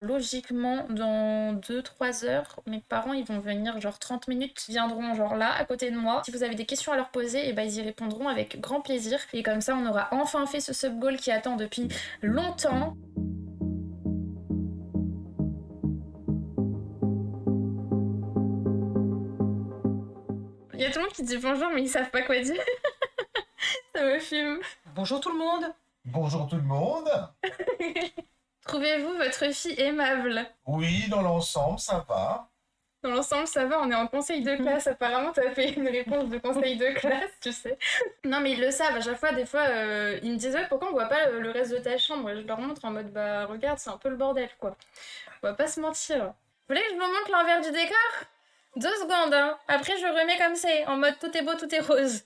Logiquement, dans 2-3 heures, mes parents ils vont venir genre 30 minutes, viendront genre là, à côté de moi. Si vous avez des questions à leur poser, et ben ils y répondront avec grand plaisir. Et comme ça, on aura enfin fait ce sub goal qui attend depuis longtemps. Il y a tout le monde qui dit bonjour, mais ils savent pas quoi dire. Ça me fume. Bonjour tout le monde. Bonjour tout le monde. Trouvez-vous votre fille aimable? Oui, dans l'ensemble, ça va. Dans l'ensemble, ça va, on est en conseil de classe. Apparemment, t'as fait une réponse de conseil de classe, tu sais. Non, mais ils le savent. À chaque fois, des fois, ils me disent ouais, pourquoi on voit pas le reste de ta chambre? Je leur montre en mode bah regarde, c'est un peu le bordel, quoi. On va pas se mentir. Vous voulez que je vous montre l'envers du décor? 2 secondes, hein. Après, je remets comme c'est, en mode tout est beau, tout est rose.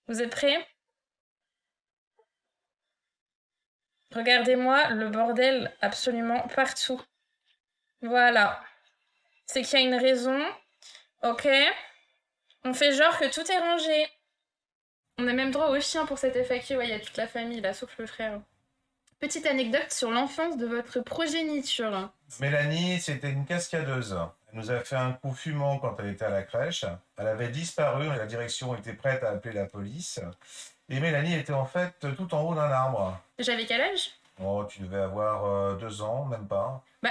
Vous êtes prêts? Regardez-moi le bordel absolument partout. Voilà. C'est qu'il y a une raison. Ok. On fait genre que tout est rangé. On a même droit au chien pour cette FAQ. Ouais, il y a toute la famille là, sauf le frère. Petite anecdote sur l'enfance de votre progéniture. Mélanie, c'était une cascadeuse. Elle nous a fait un coup fumant quand elle était à la crèche. Elle avait disparu, la direction était prête à appeler la police. Et Mélanie était en fait tout en haut d'un arbre. J'avais quel âge? Oh, tu devais avoir 2 ans, même pas. Bah,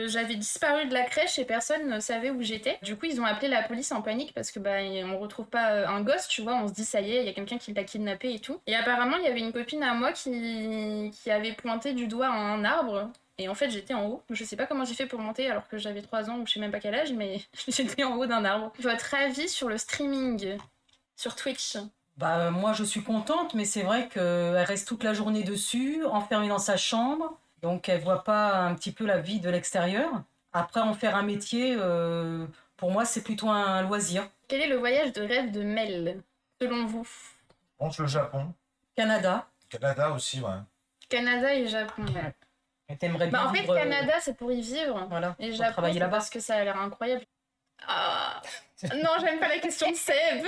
j'avais disparu de la crèche et personne ne savait où j'étais. Du coup, ils ont appelé la police en panique parce que bah on retrouve pas un gosse, tu vois. On se dit ça y est, il y a quelqu'un qui l'a kidnappé et tout. Et apparemment, il y avait une copine à moi qui avait pointé du doigt un arbre. Et en fait, j'étais en haut. Je sais pas comment j'ai fait pour monter alors que j'avais 3 ans ou je sais même pas quel âge, mais j'étais en haut d'un arbre. Votre avis sur le streaming sur Twitch? Bah moi je suis contente, mais c'est vrai qu'elle reste toute la journée dessus, enfermée dans sa chambre, donc elle voit pas un petit peu la vie de l'extérieur. Après en faire un métier, pour moi c'est plutôt un loisir. Quel est le voyage de rêve de Mel, selon vous? Je pense le Japon. Canada. Canada aussi, ouais. Canada et Japon. Ouais. Et t'aimerais bien Bah en fait, vivre, Canada, c'est pour y vivre. voilà, Et pour Japon, travailler c'est là-bas. parce que ça a l'air incroyable. Ah non, j'aime pas la question de Seb.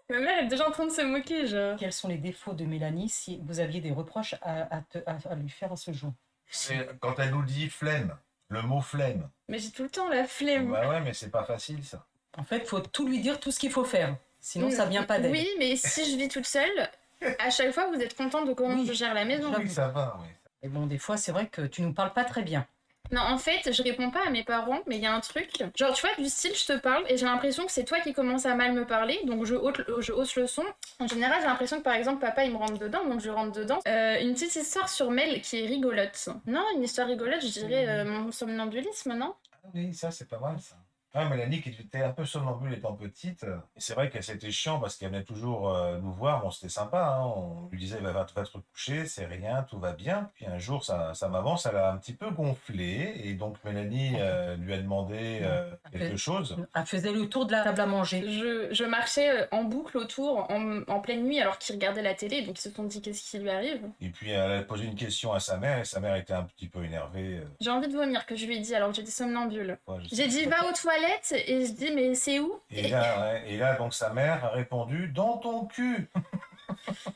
Ma mère est déjà en train de se moquer, genre. Quels sont les défauts de Mélanie si vous aviez des reproches à lui faire à ce jour? C'est quand elle nous dit flemme, le mot flemme. Mais j'ai tout le temps la flemme. Bah ouais, mais c'est pas facile ça. En fait, faut tout lui dire, tout ce qu'il faut faire. Sinon, ça vient pas d'elle. Oui, mais si je vis toute seule, à chaque fois, vous êtes contente de comment Oui. je gère la maison. Oui, ça va, oui. Et bon, des fois, c'est vrai que tu nous parles pas très bien. Non, en fait, je réponds pas à mes parents, mais il y a un truc. Genre, tu vois, du style, je te parle et j'ai l'impression que c'est toi qui commences à mal me parler, donc je hausse le son. En général, j'ai l'impression que par exemple, papa il me rentre dedans, donc je rentre dedans. Une petite histoire sur Mel qui est rigolote. Non, une histoire rigolote, je dirais mon somnambulisme, non? Ah oui, ça c'est pas mal ça. Ah, Mélanie qui était un peu somnambule étant petite. Et c'est vrai que c'était chiant parce qu'elle venait toujours nous voir. Bon, c'était sympa, hein. On lui disait bah, va te recoucher, c'est rien, tout va bien. Puis un jour, ça m'avance, elle a un petit peu gonflé. Et donc Mélanie lui a demandé quelque chose. Elle faisait le tour de la table à manger. Je marchais en boucle autour en pleine nuit alors qu'ils regardaient la télé, donc ils se sont dit qu'est-ce qui lui arrive. Et puis elle a posé une question à sa mère et sa mère était un petit peu énervée. J'ai envie de vomir que je lui ai dit alors que j'étais somnambule. Ouais, je sais J'ai dit pas. va aux toilettes et je dis mais c'est où? Et là, donc sa mère a répondu dans ton cul.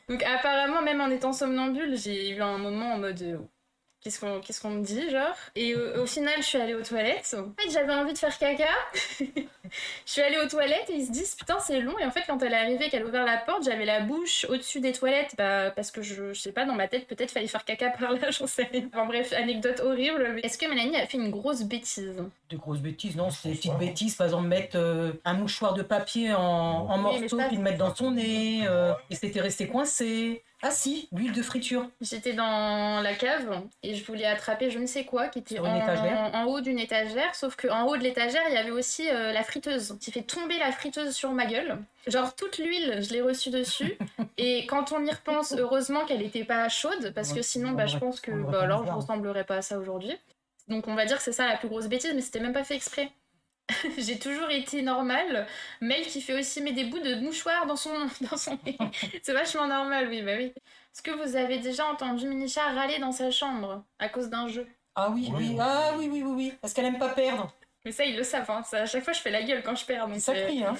Donc apparemment même en étant somnambule j'ai eu un moment en mode qu'est-ce qu'on me dit genre. Et au final je suis allée aux toilettes. En fait j'avais envie de faire caca. Je suis allée aux toilettes et ils se disent putain c'est long. Et en fait quand elle est arrivée qu'elle a ouvert la porte j'avais la bouche au-dessus des toilettes. Bah parce que je sais pas dans ma tête peut-être fallait faire caca par là, j'en sais rien. Enfin bref anecdote horrible. Mais est-ce que Mélanie a fait une grosse bêtise? De grosses bêtises, non, c'est des petites bêtises, par exemple mettre un mouchoir de papier en morceaux puis le mettre dans son nez, et c'était resté coincé. Ah si, l'huile de friture. J'étais dans la cave et je voulais attraper je ne sais quoi qui était Sur une étagère. en haut d'une étagère, sauf qu'en haut de l'étagère il y avait aussi la friteuse qui fait tomber la friteuse sur ma gueule. Genre toute l'huile je l'ai reçue dessus et quand on y repense heureusement qu'elle était pas chaude parce que sinon bah, je pense que bah, alors je ressemblerais pas à ça aujourd'hui. Donc on va dire que c'est ça la plus grosse bêtise mais c'était même pas fait exprès. J'ai toujours été normale. Mel qui fait aussi des bouts de mouchoir dans son nez. C'est vachement normal, oui, bah oui. Est-ce que vous avez déjà entendu Minicha râler dans sa chambre à cause d'un jeu? Ah oui, Oui, oui, oui. ah oui, oui, oui, oui, parce qu'elle aime pas perdre. Mais ça, ils le savent, hein. Ça, à chaque fois, je fais la gueule quand je perds. Donc Ça crie, hein.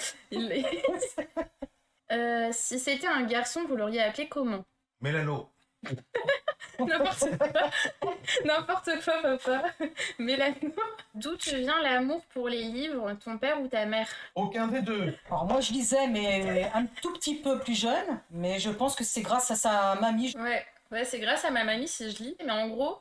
Si c'était un garçon, vous l'auriez appelé comment? Mélano. N'importe quoi. N'importe quoi, papa. Mélano, d'où te vient l'amour pour les livres, ton père ou ta mère? Aucun des deux. Alors moi je lisais, mais un tout petit peu plus jeune, mais je pense que c'est grâce à sa mamie. Ouais, c'est grâce à ma mamie si je lis. Mais en gros,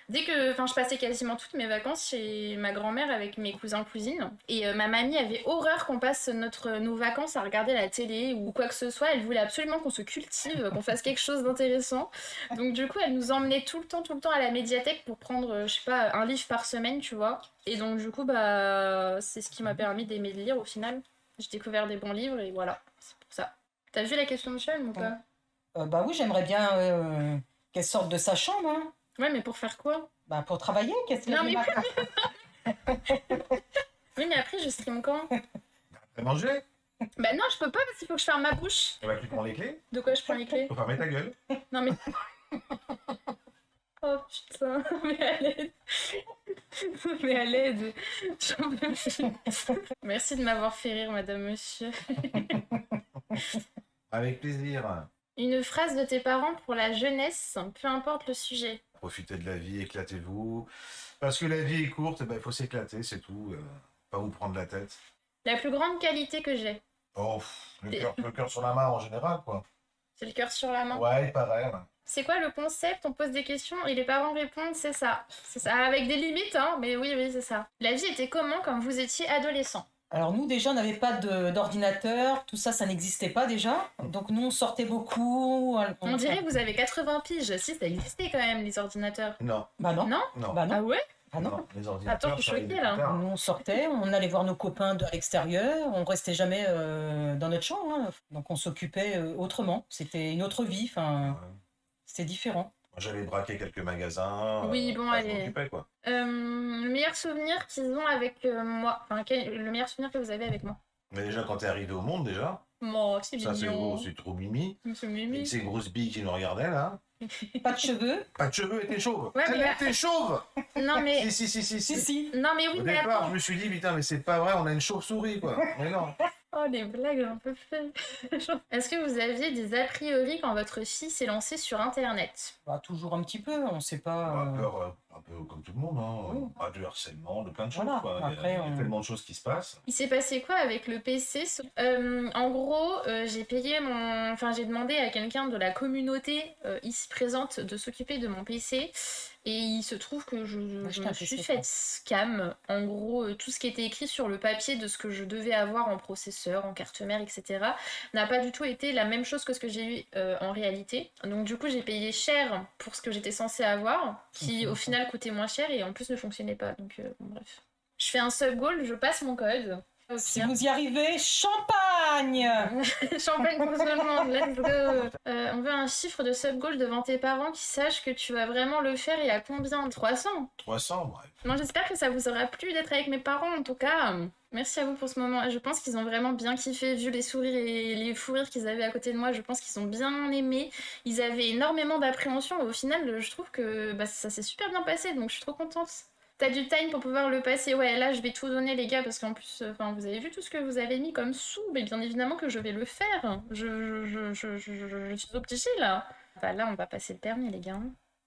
je passais quasiment toutes mes vacances chez ma grand-mère avec mes cousins-cousines. Et ma mamie avait horreur qu'on passe nos vacances à regarder la télé ou quoi que ce soit. Elle voulait absolument qu'on se cultive, qu'on fasse quelque chose d'intéressant. Donc du coup, elle nous emmenait tout le temps à la médiathèque pour prendre, je sais pas, un livre par semaine, tu vois. Et donc du coup, c'est ce qui m'a permis d'aimer lire au final. J'ai découvert des bons livres et voilà, c'est pour ça. T'as vu la question de Sean ou pas? Bah oui, j'aimerais bien qu'elle sorte de sa chambre. Hein. Ouais, mais pour faire quoi? Bah pour travailler, qu'est-ce Non, qu'elle mais... Oui, mais après, je stream quand? T'as mangé? Bah non, je peux pas parce qu'il faut que je ferme ma bouche. Et bah tu prends les clés, De quoi je prends les clés? faut fermer ta gueule. Non, mais... Oh putain, mais à l'aide. Mais à l'aide. J'en peux plus. Merci de m'avoir fait rire, madame, monsieur. Avec plaisir. Une phrase de tes parents pour la jeunesse, peu importe le sujet. Profitez de la vie, éclatez-vous. Parce que la vie est courte, il faut s'éclater, c'est tout. Pas vous prendre la tête. La plus grande qualité que j'ai, Oh, le cœur sur la main en général, quoi. c'est le cœur sur la main. Ouais, pareil. Ouais. C'est quoi le concept? On pose des questions et les parents répondent, c'est ça. C'est ça, avec des limites, hein, mais oui, c'est ça. La vie était comment quand vous étiez adolescent? Alors nous déjà, on n'avait pas d'ordinateur, tout ça, ça n'existait pas déjà. Donc nous, on sortait beaucoup. On dirait que vous avez 80 piges. Si, ça existait quand même, les ordinateurs. Non, Bah non. Non? non, Bah non. Ah ouais? Ah non. non, les ordinateurs. Attends, je suis ça choquée, arrive là. plus tard. Nous, on sortait, on allait voir nos copains de l'extérieur, on restait jamais dans notre chambre. Hein. Donc on s'occupait autrement. C'était une autre vie, enfin, Ouais. c'était différent. Moi, j'avais braqué quelques magasins. Oui, bon, Je allez. m'occupais, quoi. Le meilleur souvenir qu'ils ont avec moi. Enfin, le meilleur souvenir que vous avez avec moi. Mais déjà, quand t'es arrivé au monde, déjà, Oh, c'est ça c'est mignon. gros, c'est trop mimi. C'est Avec mimi. ces grosses billes qui nous regardaient, là. Pas de cheveux. Pas de cheveux et t'es chauve. Ouais, Elle mais- était chauve. Non, mais... Si. Si. Non, mais oui, Au mais départ, attends. je me suis dit, putain, mais c'est pas vrai, on a une chauve-souris, quoi. Mais non. Oh, les blagues, j'en peux plus. Est-ce que vous aviez des a priori quand votre fille s'est lancée sur Internet? Bah, toujours un petit peu, on sait pas. Peur, un peu comme tout le monde, hein. Oui. Du harcèlement, de plein de choses, Voilà. quoi. Après, il y a tellement de choses qui se passent. Il s'est passé quoi avec le PC? En gros, j'ai demandé à quelqu'un de la communauté ici présente de s'occuper de mon PC. Et il se trouve que je Acheter me un suis PC, fait quoi. scam. En gros, tout ce qui était écrit sur le papier de ce que je devais avoir en processeur, en carte mère, etc. n'a pas du tout été la même chose que ce que j'ai eu en réalité. Donc du coup, j'ai payé cher pour ce que j'étais censée avoir, qui au final coûtait moins cher et en plus ne fonctionnait pas. Donc bon, bref. Je fais un sub-goal, je passe mon code. Au Si pire. vous y arrivez, champagne. Champagne pour tout le monde, let's go. On veut un chiffre de sub-goal devant tes parents qui sachent que tu vas vraiment le faire et à combien? 300? 300, bref. Non, j'espère que ça vous aura plu d'être avec mes parents en tout cas. Merci à vous pour ce moment. Je pense qu'ils ont vraiment bien kiffé vu les sourires et les fous rires qu'ils avaient à côté de moi. Je pense qu'ils ont bien aimé. Ils avaient énormément d'appréhension et au final, je trouve que ça s'est super bien passé donc je suis trop contente. T'as du time pour pouvoir le passer. Ouais, là, je vais tout donner, les gars, parce qu'en plus, vous avez vu tout ce que vous avez mis comme sous, mais bien évidemment que je vais le faire. Je suis au petit fil, là. Là, on va passer le permis, les gars.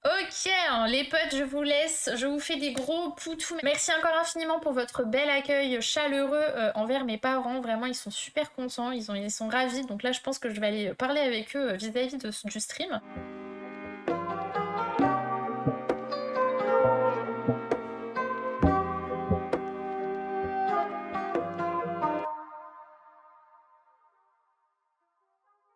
Ok, les potes, je vous laisse. Je vous fais des gros poutous. Merci encore infiniment pour votre bel accueil chaleureux envers mes parents. Vraiment, ils sont super contents. Ils sont ravis. Donc là, je pense que je vais aller parler avec eux vis-à-vis du stream.